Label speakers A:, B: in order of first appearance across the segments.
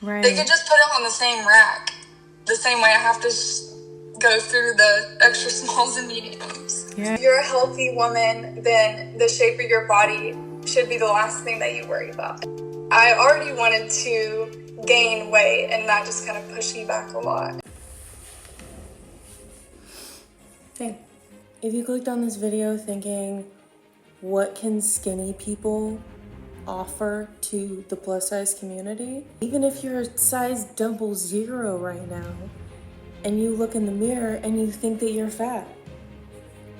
A: Right.
B: They could just put it on the same rack. The same way I have to go through the extra smalls and mediums.
A: Yeah.
B: If you're a healthy woman, then the shape of your body should be the last thing that you worry about. I already wanted to gain weight, and that just kind of pushed me back a lot.
A: Hey, if you clicked on this video thinking, what can skinny people offer to the plus size community? Even if you're size 00 right now, and you look in the mirror and you think that you're fat,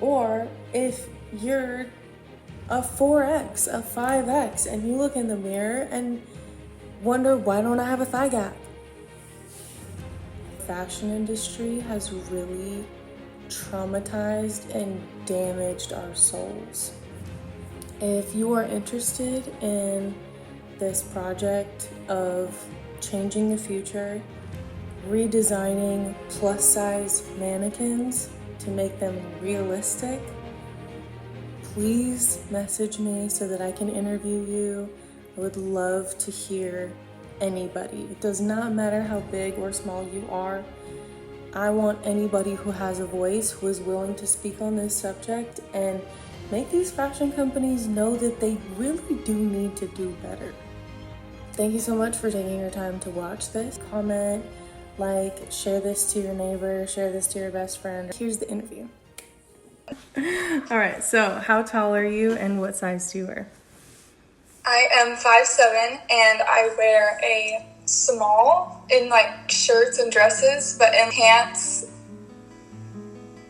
A: or if you're a 4X, a 5X, and you look in the mirror and wonder, why don't I have a thigh gap? The fashion industry has really traumatized and damaged our souls. If you are interested in this project of changing the future, redesigning plus size mannequins to make them realistic, please message me so that I can interview you. I would love to hear anybody. It does not matter how big or small you are. I want anybody who has a voice, who is willing to speak on this subject and make these fashion companies know that they really do need to do better. Thank you so much for taking your time to watch this. Comment, like, share this to your neighbor, share this to your best friend. Here's the interview. All right, so how tall are you and what size do you wear?
B: I am 5'7", and I wear a small in like shirts and dresses, but in pants,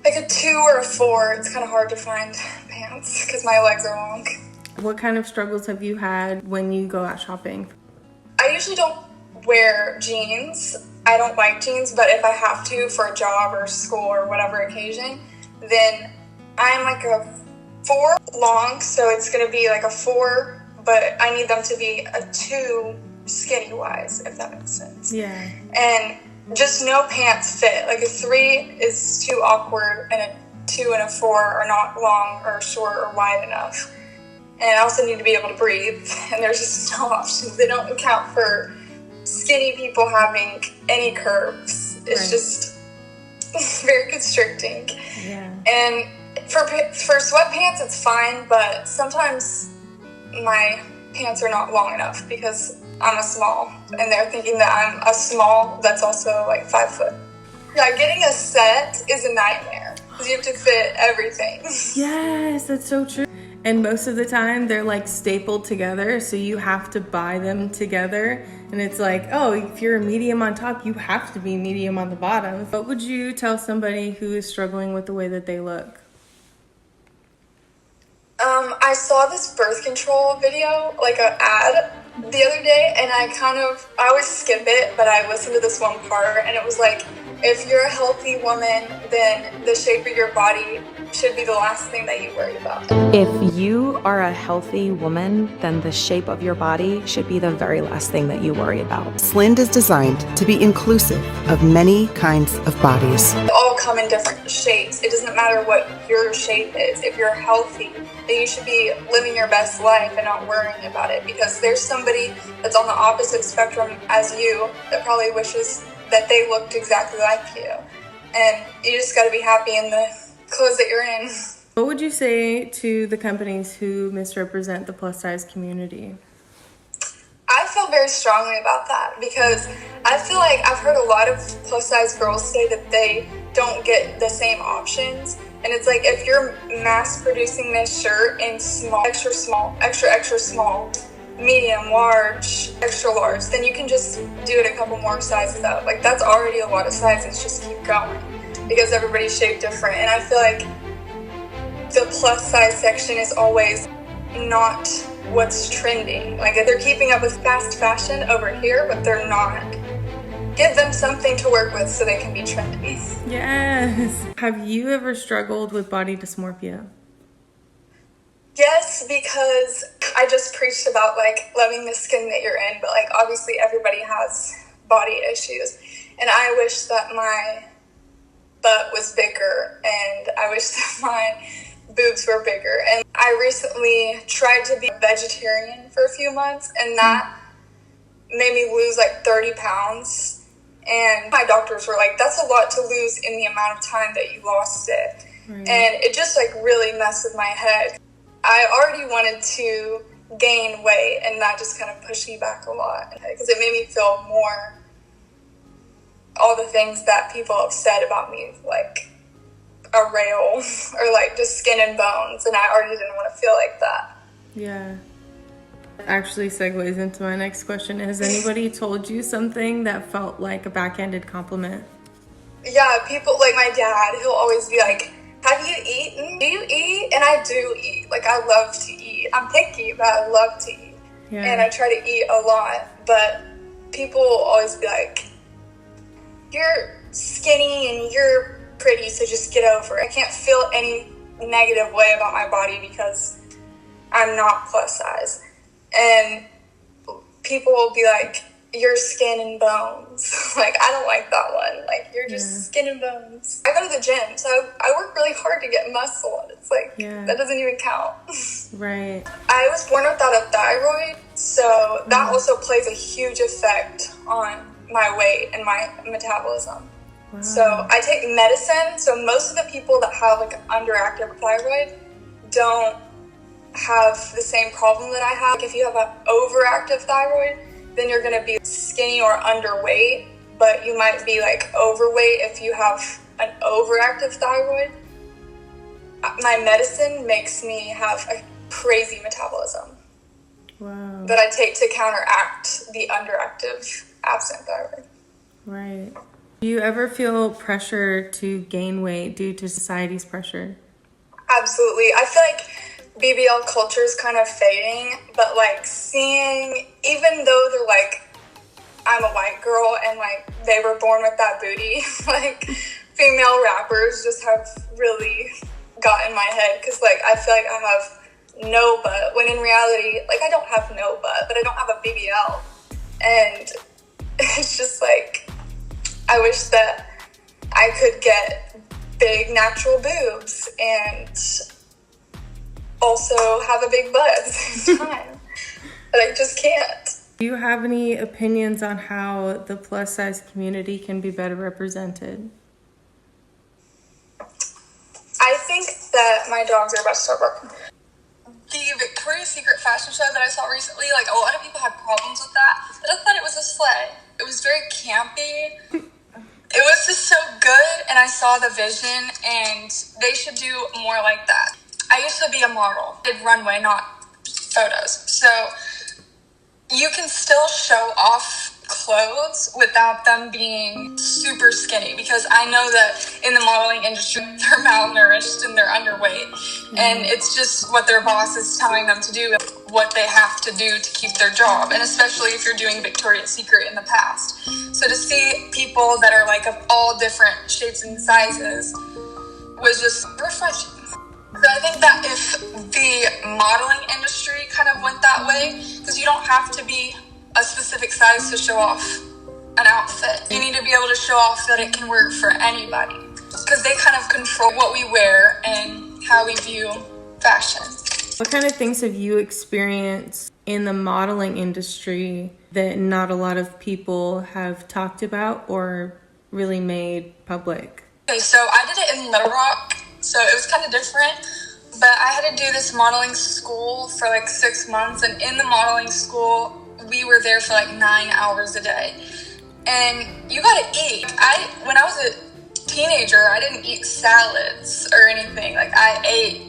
B: like a 2 or a 4. It's kind of hard to find pants because my legs are long.
A: What kind of struggles have you had when you go out shopping?
B: I usually don't wear jeans. I don't like jeans, but if I have to for a job or school or whatever occasion, then I'm like a 4 long, so it's going to be like a 4, but I need them to be a 2 skinny wise, if that makes sense.
A: Yeah.
B: And just no pants fit. Like a 3 is too awkward, and a 2 and a 4 are not long or short or wide enough. And I also need to be able to breathe, and there's just no options. They don't account for skinny people having any curves. It's
A: Right.
B: just very constricting.
A: Yeah.
B: And for sweatpants, it's fine, but sometimes my pants are not long enough because I'm a small, and they're thinking that I'm a small that's also like 5 foot. Yeah, getting a set is a nightmare because you have to fit everything.
A: Yes, that's so true. And most of the time they're like stapled together, so you have to buy them together. And it's like, oh, if you're a medium on top, you have to be medium on the bottom. What would you tell somebody who is struggling with the way that they look?
B: I saw this birth control video, like an ad, the other day, and I always skip it, but I listened to this one part, and it was like, if you're a healthy woman, then the shape of your body should be the last thing that you worry about.
C: If you are a healthy woman, then the shape of your body should be the very last thing that you worry about.
D: Slind is designed to be inclusive of many kinds of bodies.
B: They all come in different shapes. It doesn't matter what your shape is. If you're healthy, then you should be living your best life and not worrying about it, because there's somebody that's on the opposite spectrum as you that probably wishes that they looked exactly like you. And you just got to be happy in the clothes that you're in.
A: What would you say to the companies who misrepresent the plus size community?
B: I feel very strongly about that because I feel like I've heard a lot of plus size girls say that they don't get the same options. And it's like, if you're mass producing this shirt in small, extra small, medium, large, extra large, then you can just do it a couple more sizes up. Like, that's already a lot of sizes. Just keep going because everybody's shaped different. And I feel like the plus size section is always not what's trending. Like, they're keeping up with fast fashion over here, but they're not. Give them something to work with so they can be trendy.
A: Yes. Have you ever struggled with body dysmorphia?
B: Yes, because I just preached about like loving the skin that you're in, but like obviously everybody has body issues, and I wish that my butt was bigger, and I wish that my boobs were bigger. And I recently tried to be vegetarian for a few months, and that made me lose like 30 pounds. And my doctors were like, that's a lot to lose in the amount of time that you lost it. And it just like really messed with my head. I already wanted to gain weight, and that just kind of pushed me back a lot because it made me feel more all the things that people have said about me, like a rail or like just skin and bones, and I already didn't want to feel like that.
A: Yeah. Actually segues into my next question. Has anybody told you something that felt like a backhanded compliment?
B: Yeah, people like my dad, he'll always be like, have you eaten? Do you eat? And I do eat. Like, I love to eat. I'm picky, but I love to eat. Yeah. And I try to eat a lot. But people will always be like, you're skinny and you're pretty, so just get over it. I can't feel any negative way about my body because I'm not plus size. And people will be like, you're skin and bones. Like, I don't like that one. Like, you're just skin and bones. I go to the gym, so I work really hard to get muscle. And it's like, that doesn't even count.
A: Right.
B: I was born without a thyroid, so that also plays a huge effect on my weight and my metabolism. Wow. So I take medicine. So most of the people that have like an underactive thyroid don't have the same problem that I have. Like, if you have an overactive thyroid, then you're going to be skinny or underweight, but you might be like overweight if you have an overactive thyroid. My medicine makes me have a crazy metabolism.
A: Wow.
B: That I take to counteract the underactive absent thyroid.
A: Right. Do you ever feel pressure to gain weight due to society's pressure?
B: Absolutely. I feel like BBL culture is kind of fading, but like seeing, even though they're like, I'm a white girl and like they were born with that booty, like female rappers just have really got in my head because like I feel like I have no butt, when in reality, like I don't have no butt, but I don't have a BBL. And it's just like, I wish that I could get big natural boobs and also have a big butt at the same time. But I just can't.
A: Do you have any opinions on how the plus size community can be better represented?
B: I think that my dogs are about to start barking. The Victoria's Secret fashion show that I saw recently, like a lot of people had problems with that, but I thought it was a slay. It was very campy. It was just so good, and I saw the vision, and they should do more like that. I used to be a model. I did runway, not photos. So you can still show off clothes without them being super skinny, because I know that in the modeling industry, they're malnourished and they're underweight. And it's just what their boss is telling them to do, what they have to do to keep their job. And especially if you're doing Victoria's Secret in the past. So to see people that are like of all different shapes and sizes was just refreshing. So I think that if the modeling industry kind of went that way, because you don't have to be a specific size to show off an outfit. You need to be able to show off that it can work for anybody, because they kind of control what we wear and how we view fashion.
A: What kind of things have you experienced in the modeling industry that not a lot of people have talked about or really made public?
B: Okay, so I did it in Little Rock, so it was kind of different, but I had to do this modeling school for like 6 months, and in the modeling school, we were there for like 9 hours a day. And you gotta eat. When I was a teenager, I didn't eat salads or anything. Like, I ate.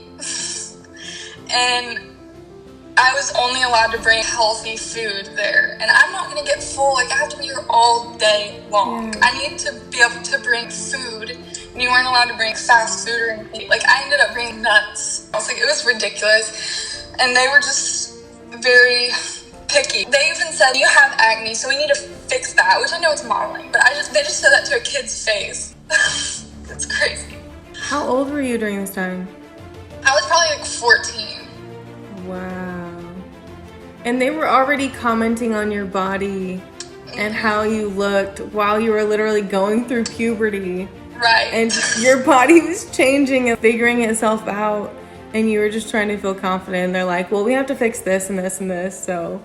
B: And I was only allowed to bring healthy food there. And I'm not gonna get full. Like, I have to be here all day long. I need to be able to bring food. And you weren't allowed to bring fast food or anything. Like, I ended up bringing nuts. I was like, it was ridiculous. And they were just very picky. They even said, you have acne, so we need to fix that, which I know it's modeling, but they just said that to a kid's face. It's crazy.
A: How old were you during this time?
B: I was probably like 14.
A: Wow. And they were already commenting on your body and how you looked while you were literally going through puberty.
B: Right.
A: And your body was changing and figuring itself out, and you were just trying to feel confident. And they're like, well, we have to fix this and this and this, so.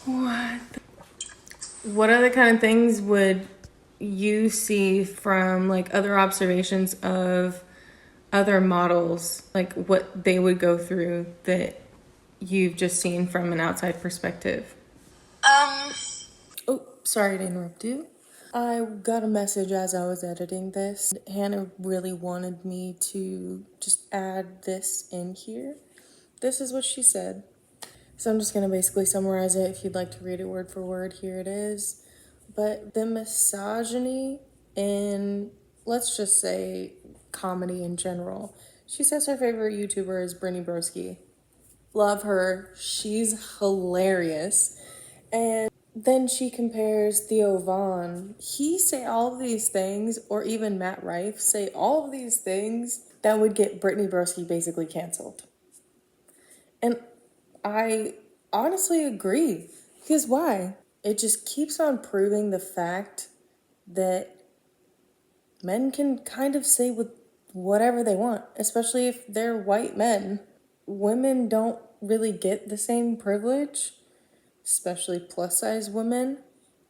A: What other kind of things would you see from like other observations of other models, like what they would go through that you've just seen from an outside perspective? Oh, sorry to interrupt you. I got a message as I was editing this. Hannah really wanted me to just add this in here. This is what she said. So I'm just going to basically summarize it. If you'd like to read it word for word, here it is. But the misogyny in, let's just say, comedy in general. She says her favorite YouTuber is Brittany Broski. Love her. She's hilarious. And then she compares Theo Vaughn. He say all of these things, or even Matt Rife say all of these things that would get Brittany Broski basically canceled. And I honestly agree. Because why? It just keeps on proving the fact that men can kind of say with whatever they want, especially if they're white men. Women don't really get the same privilege, especially plus size women.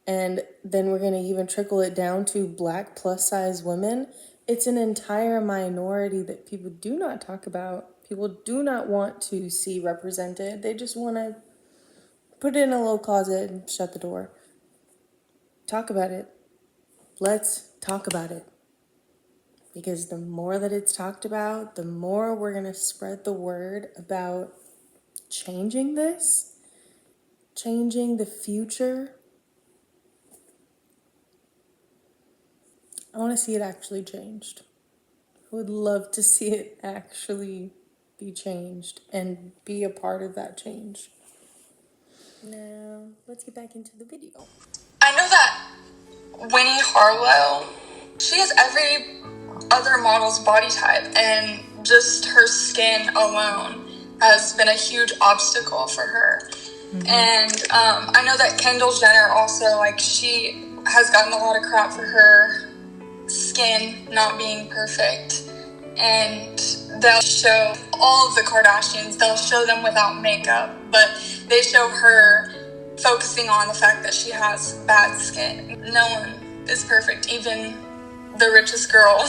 A: And then we're going to even trickle it down to black plus size women. It's an entire minority that people do not talk about. People do not want to see represented. They just want to put it in a little closet and shut the door. Talk about it. Let's talk about it. Because the more that it's talked about, the more we're going to spread the word about changing this, changing the future. I want to see it actually changed. I would love to see it actually be changed and be a part of that change. Now, let's get back into the video.
B: I know that Winnie Harlow, she has every other model's body type, and just her skin alone has been a huge obstacle for her. And I know that Kendall Jenner also, like, she has gotten a lot of crap for her skin not being perfect. And they'll show all of the Kardashians, they'll show them without makeup, but they show her focusing on the fact that she has bad skin. No one is perfect, even the richest girl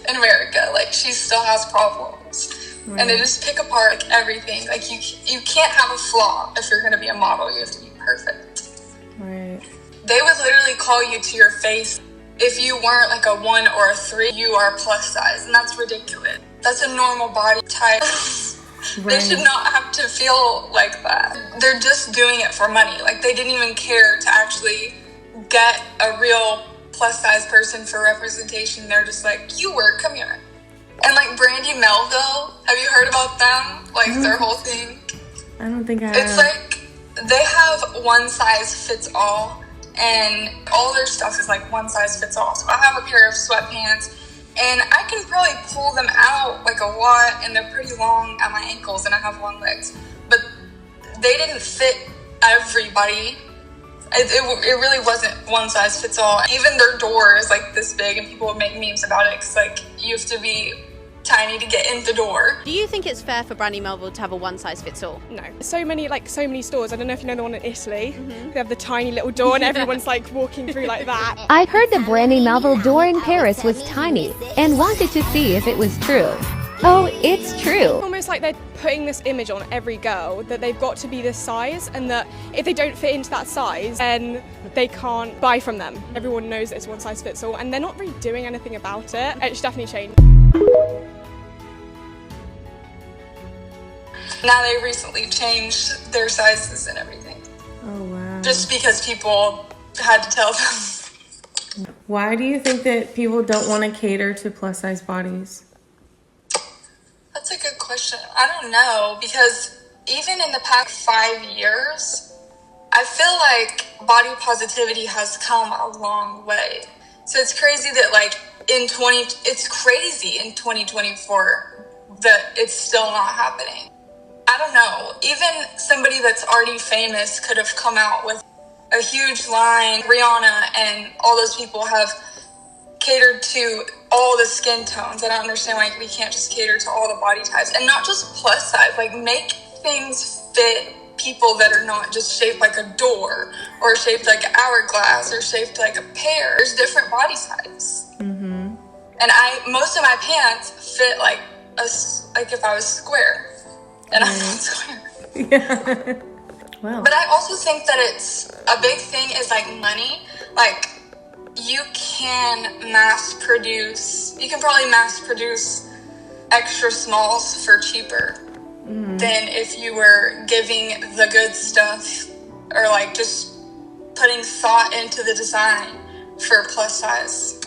B: in America. Like, she still has problems. Right. And they just pick apart like everything. Like, you can't have a flaw if you're going to be a model. You have to be perfect.
A: Right.
B: They would literally call you to your face. If you weren't like a 1 or a 3, you are plus size, and that's ridiculous. That's a normal body type. Right. They should not have to feel like that. They're just doing it for money. Like, they didn't even care to actually get a real plus size person for representation. They're just like, you work, come here. And like Brandy Melville, have you heard about them? Like their whole thing?
A: I don't think I have.
B: It's like, they have one size fits all, and all their stuff is like one size fits all. So I have a pair of sweatpants, and I can probably pull them out like a lot, and they're pretty long at my ankles, and I have long legs. But they didn't fit everybody. It really wasn't one size fits all. Even their door is like this big, and people would make memes about it, because like, you have to be tiny to get in the door.
E: Do you think it's fair for Brandy Melville to have a one size fits all?
F: No. So many stores. I don't know if you know the one in Italy. They have the tiny little door and everyone's like walking through like that.
G: I heard the Brandy Melville door in Paris was tiny and wanted to see if it was true. Oh, it's true.
F: Almost like they're putting this image on every girl that they've got to be this size, and that if they don't fit into that size, then they can't buy from them. Everyone knows it's one size fits all, and they're not really doing anything about it. It should definitely change.
B: Now they recently changed their sizes and everything.
A: Oh, wow.
B: Just because people had to tell them.
A: Why do you think that people don't want to cater to plus size bodies?
B: That's a good question. I don't know, because even in the past 5 years, I feel like body positivity has come a long way. So it's crazy that like it's crazy in 2024 that it's still not happening. I don't know. Even somebody that's already famous could have come out with a huge line. Rihanna and all those people have catered to all the skin tones. I don't understand why we can't just cater to all the body types, and not just plus size. Like, make things fit people that are not just shaped like a door or shaped like an hourglass or shaped like a pear. There's different body types. And most of my pants fit like if I was square, and I'm not square.
A: Yeah. Wow.
B: But I also think that it's a big thing is like money. Like you can probably mass produce extra smalls for cheaper than if you were giving the good stuff or like just putting thought into the design for plus size.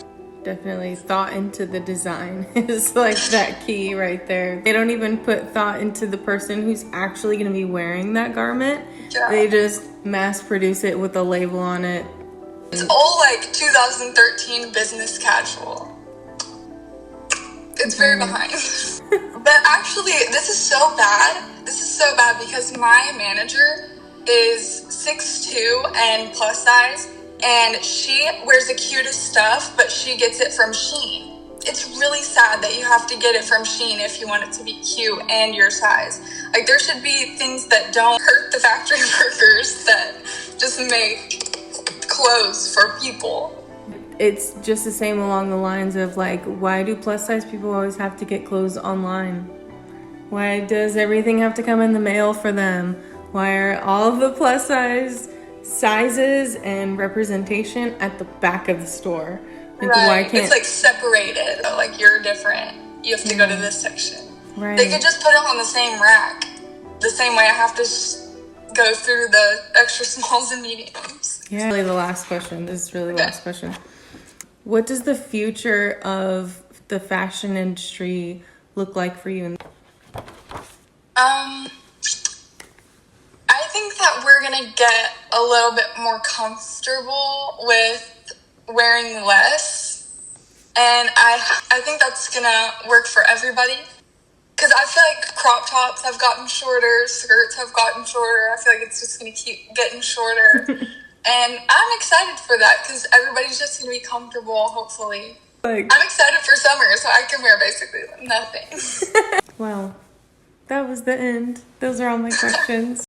A: Definitely thought into the design is like that key right there. They don't even put thought into the person who's actually going to be wearing that garment.
B: Yeah.
A: They just mass produce it with a label on it.
B: It's all like 2013 business casual. It's very behind. But actually, this is so bad. This is so bad because my manager is 6'2" and plus size, and she wears the cutest stuff, but she gets it from Shein. It's really sad that you have to get it from Shein if you want it to be cute and your size. Like, there should be things that don't hurt the factory workers that just make clothes for people.
A: It's just the same along the lines of like, why do plus size people always have to get clothes online? Why does everything have to come in the mail for them? Why are all of the plus size sizes and representation at the back of the store? Like,
B: Right.
A: Why can't
B: it's like separated. Like, you're different. You have to go to this section.
A: Right.
B: They could just put it on the same rack. The same way I have to go through the extra smalls and mediums.
A: Yeah. Really the last question. This is really the last question. What does the future of the fashion industry look like for you?
B: I think that we're gonna get a little bit more comfortable with wearing less, and I think that's gonna work for everybody. Because I feel like crop tops have gotten shorter, skirts have gotten shorter. I feel like it's just gonna keep getting shorter, and I'm excited for that because everybody's just gonna be comfortable. Hopefully, I'm excited for summer, so I can wear basically nothing.
A: Wow, that was the end. Those are all my questions.